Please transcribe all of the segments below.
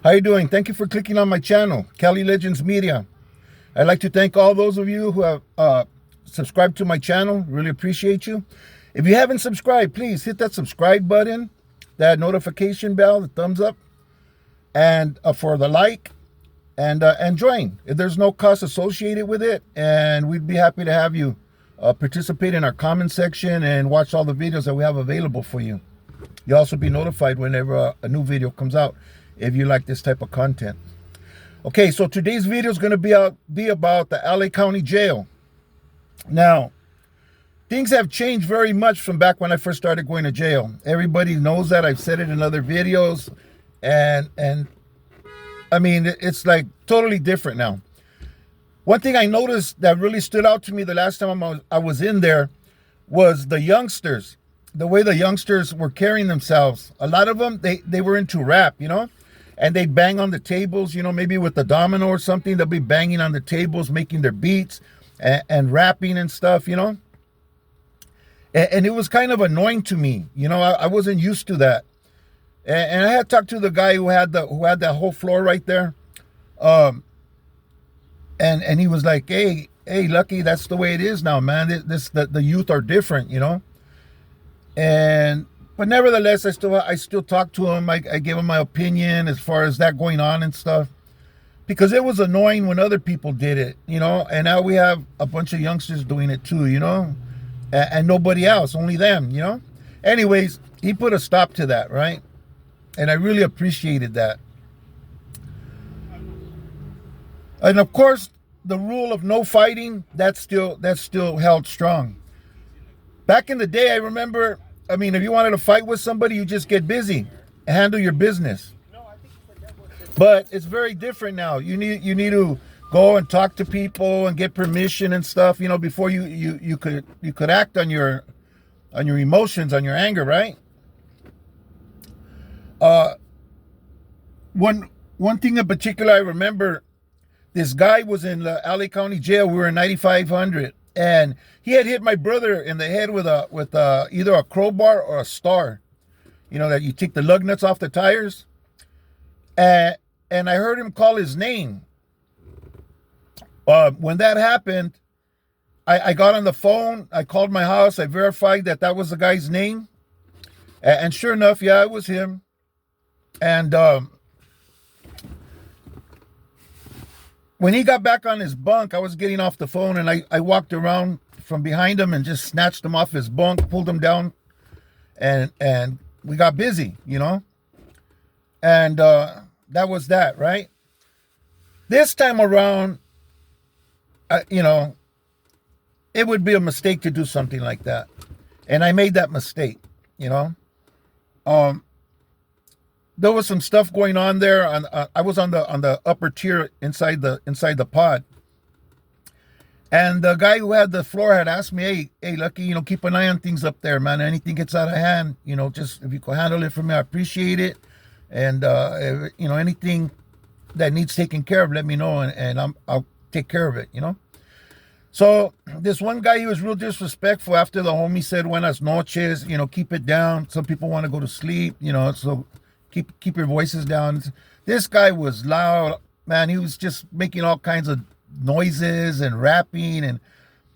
How you doing? Thank you for clicking on my channel, Cali Legends Media. I'd like to thank all those of you who have subscribed to my channel. Really appreciate you. If you haven't subscribed, please hit that subscribe button, that notification bell, the thumbs up, and for the like, and join. There's no cost associated with it, and we'd be happy to have you participate in our comment section and watch all the videos that we have available for you. You'll also be notified whenever a new video comes out if you like this type of content. Okay, so today's video is going to be about the LA County Jail. Now, things have changed very much from back when I first started going to jail. Everybody knows that. I've said it in other videos, and I mean, it's like totally different now. One thing I noticed that really stood out to me the last time I was in there was the youngsters. The way the youngsters were carrying themselves. A lot of them, they were into rap, you know, and they'd bang on the tables, you know, maybe with a domino or something. They'll be banging on the tables, making their beats and rapping and stuff, you know. And it was kind of annoying to me, you know. I wasn't used to that. And I had talked to the guy who had that whole floor right there, and he was like, "Hey, Lucky, that's the way it is now, man. The youth are different, you know." But nevertheless, I still talk to him. I gave him my opinion as far as that going on and stuff, because it was annoying when other people did it, you know. And now we have a bunch of youngsters doing it too, you know, and nobody else, only them, you know. Anyways, he put a stop to that, right? And I really appreciated that. And of course, the rule of no fighting, that's still held strong. Back in the day, I remember, I mean, if you wanted to fight with somebody, you just get busy and handle your business. But it's very different now. You need to go and talk to people and get permission and stuff, you know, before you could act on your emotions, on your anger, right? One thing in particular I remember, this guy was in the LA County Jail. We were in 9500. And he had hit my brother in the head with either a crowbar or a star, you know, that you take the lug nuts off the tires. And I heard him call his name. When that happened, I got on the phone. I called my house. I verified that was the guy's name. And sure enough, yeah, it was him. And when he got back on his bunk, I was getting off the phone, and I walked around from behind him and just snatched him off his bunk, pulled him down, and we got busy, you know. And that was that, right? This time around, you know, it would be a mistake to do something like that, and I made that mistake, you know. There was some stuff going on there. I was on the upper tier inside the pod, and the guy who had the floor had asked me, "Hey, Lucky, you know, keep an eye on things up there, man. Anything gets out of hand, you know, just if you could handle it for me, I appreciate it. And if, you know, anything that needs taken care of, let me know, and I'll take care of it, you know." So this one guy, he was real disrespectful after the homie said "buenas noches," you know, keep it down. Some people want to go to sleep, you know, so keep your voices down. This guy was loud, man. He was just making all kinds of noises and rapping, and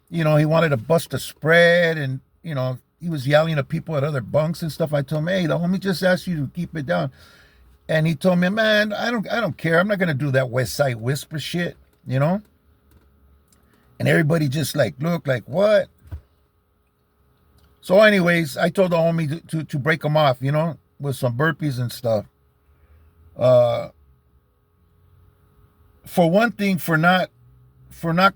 you know, he wanted to bust a spread, and you know, he was yelling at people at other bunks and stuff. I told him, "Hey, the homie just asked you to keep it down," and he told me, "Man, I don't care. I'm not gonna do that West Side whisper shit, you know." And everybody just looked like, what? So anyways, I told the homie to break him off, you know, with some burpees and stuff. For one thing, for not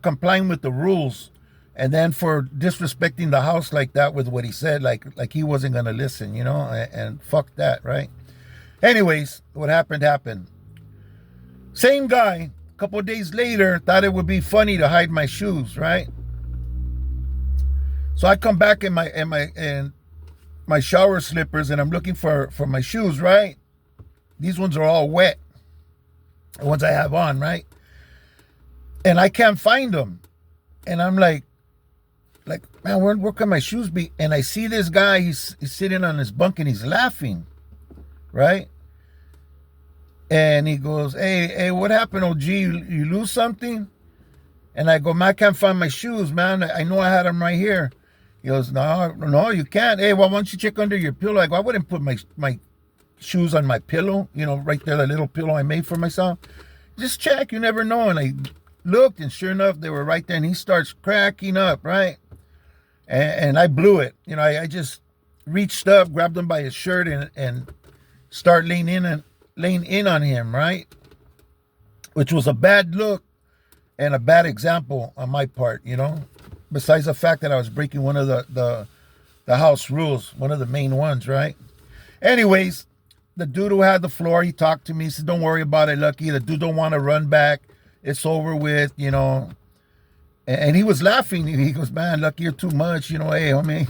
complying with the rules, and then for disrespecting the house like that with what he said, like he wasn't gonna listen, you know, and fuck that, right? Anyways, what happened. Same guy, a couple of days later, thought it would be funny to hide my shoes, right? So I come back in my shower slippers, and I'm looking for my shoes, right? These ones are all wet, the ones I have on, right? And I can't find them. And I'm like, man, where can my shoes be? And I see this guy, he's sitting on his bunk and he's laughing, right? And he goes, hey, what happened, OG? You lose something? And I go, man, I can't find my shoes, man. I know I had them right here. He goes, no, you can't. Hey, well, why don't you check under your pillow? I go, I wouldn't put my shoes on my pillow, right there, the little pillow I made for myself. Just check, you never know. And I looked, and sure enough, they were right there. And he starts cracking up, right? And I blew it. I just reached up, grabbed him by his shirt, and start laying in on him, right? Which was a bad look and a bad example on my part, besides the fact that I was breaking one of the house rules, one of the main ones, right? Anyways, the dude who had the floor, he talked to me. He said, don't worry about it, Lucky. The dude don't want to run back. It's over with, And he was laughing. He goes, man, Lucky, you're too much. Hey, homie,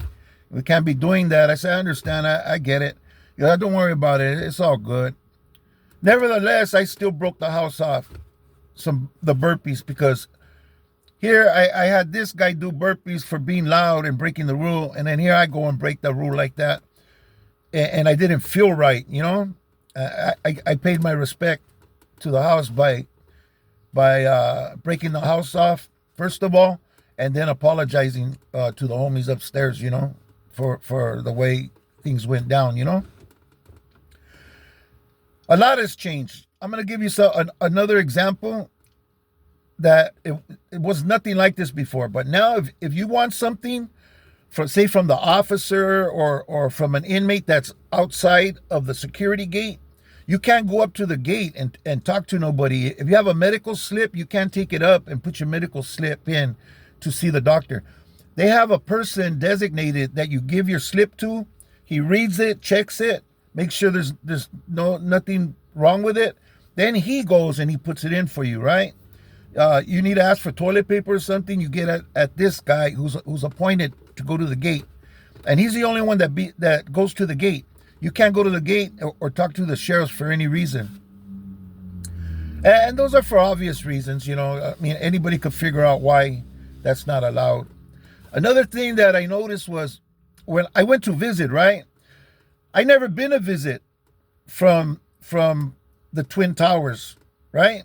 we can't be doing that. I said, I understand. I get it. Don't worry about it. It's all good. Nevertheless, I still broke the house off the burpees, because here I had this guy do burpees for being loud and breaking the rule, and then here I go and break the rule like that, and I didn't feel right, I paid my respect to the house by breaking the house off first of all, and then apologizing to the homies upstairs, for the way things went down, A lot has changed. I'm going to give you another example that it was nothing like this before. But now if you want something, from the officer or from an inmate that's outside of the security gate, you can't go up to the gate and talk to nobody. If you have a medical slip, you can't take it up and put your medical slip in to see the doctor. They have a person designated that you give your slip to. He reads it, checks it, makes sure there's nothing wrong with it. Then he goes and he puts it in for you, right? You need to ask for toilet paper or something, you get at this guy who's appointed to go to the gate. And he's the only one that goes to the gate. You can't go to the gate or talk to the sheriff for any reason. And those are for obvious reasons, anybody could figure out why that's not allowed. Another thing that I noticed was when I went to visit, right? I never been a visit from the Twin Towers, right?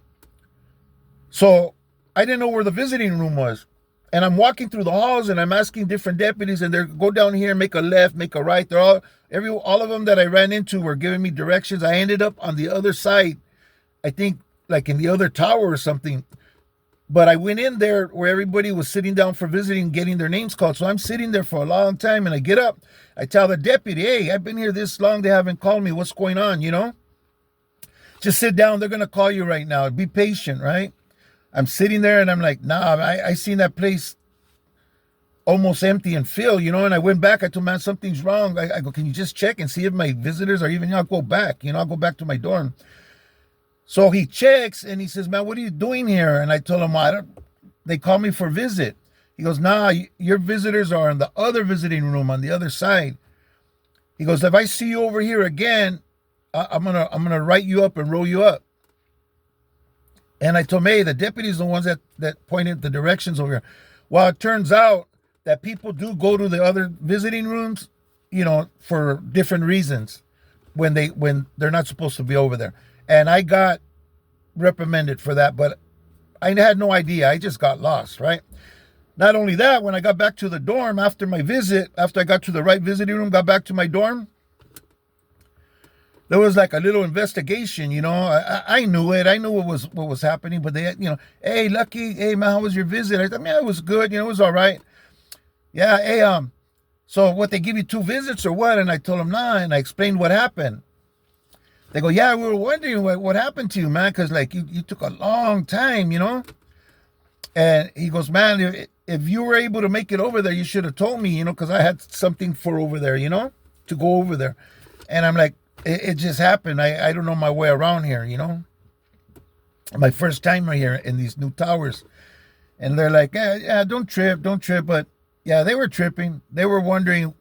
So I didn't know where the visiting room was. And I'm walking through the halls and I'm asking different deputies, and they're go down here, make a left, make a right. They're all of them that I ran into were giving me directions. I ended up on the other side, I think like in the other tower or something. But I went in there where everybody was sitting down for visiting, getting their names called. So I'm sitting there for a long time, and I get up. I tell the deputy, hey, I've been here this long. They haven't called me. What's going on, Just sit down. They're going to call you right now. Be patient, right? I'm sitting there, and I'm like, nah, I seen that place almost empty and filled, and I went back. I told, man, something's wrong. I go, can you just check and see if my visitors are even, I'll go back, I'll go back to my dorm. So he checks and he says, man, what are you doing here? And I told him, they call me for visit. He goes, nah, your visitors are in the other visiting room on the other side. He goes, if I see you over here again, I'm gonna write you up and roll you up. And I told him, hey, the deputy's the ones that pointed the directions over here. Well, it turns out that people do go to the other visiting rooms, for different reasons when they're not supposed to be over there. And I got reprimanded for that, but I had no idea. I just got lost, right? Not only that, when I got back to the dorm after my visit, after I got to the right visiting room, got back to my dorm, there was like a little investigation, I knew it. I knew what was happening, but they, hey, Lucky, hey, man, how was your visit? I thought, man, it was good. It was all right. Yeah, hey, so what, they give you 2 visits or what? And I told them, nah, and I explained what happened. They go, yeah, we were wondering what happened to you, man, because, like, you took a long time, And he goes, man, if you were able to make it over there, you should have told me, because I had something for over there, to go over there. And I'm like, it just happened. I don't know my way around here, My first time right here in these new towers. And they're like, yeah, don't trip. But, yeah, they were tripping. They were wondering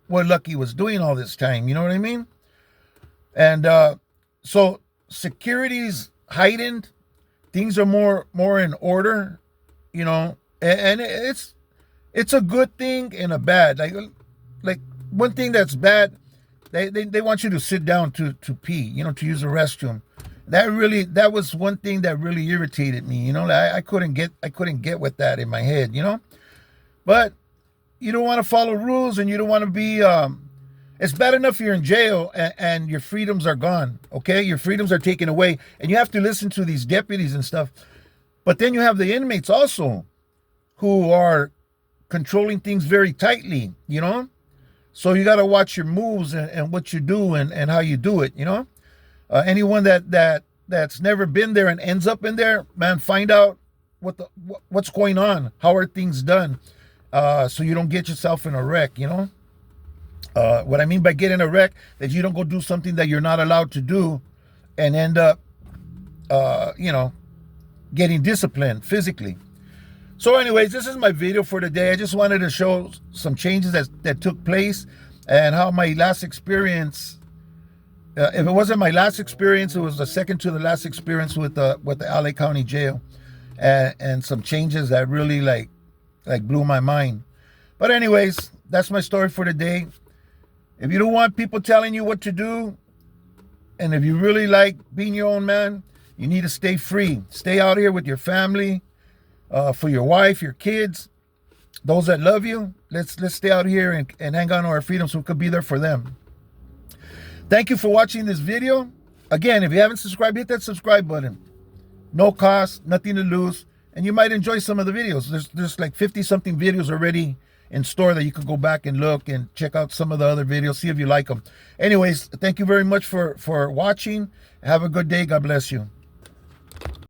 what Lucky was doing all this time. You know what I mean? And so security's heightened. Things are more in order, and it's a good thing and a bad. Like one thing that's bad, they want you to sit down to pee, to use the restroom. that was one thing that really irritated me. I couldn't get with that in my head. But you don't want to follow rules, and you don't want to be. It's bad enough you're in jail and your freedoms are gone. Okay, your freedoms are taken away, and you have to listen to these deputies and stuff. But then you have the inmates also, who are controlling things very tightly. So you got to watch your moves and what you do and how you do it. Anyone that's never been there and ends up in there, man, find out what's going on. How are things done? So you don't get yourself in a wreck. What I mean by getting a wreck is you don't go do something that you're not allowed to do and end up, getting disciplined physically. So anyways, this is my video for today. I just wanted to show some changes that took place and how my last experience, if it wasn't my last experience, it was the second to the last experience with the LA County Jail, and some changes that really like blew my mind. But anyways, that's my story for today. If you don't want people telling you what to do, and if you really like being your own man, you need to stay free. Stay out here with your family, for your wife, your kids, those that love you. Let's stay out here and hang on to our freedom so we could be there for them. Thank you for watching this video. Again, if you haven't subscribed, hit that subscribe button. No cost, nothing to lose, and you might enjoy some of the videos. There's like 50-something videos already in store that you could go back and look and check out some of the other videos, see if you like them. Anyways, thank you very much for watching. Have a good day. God bless you.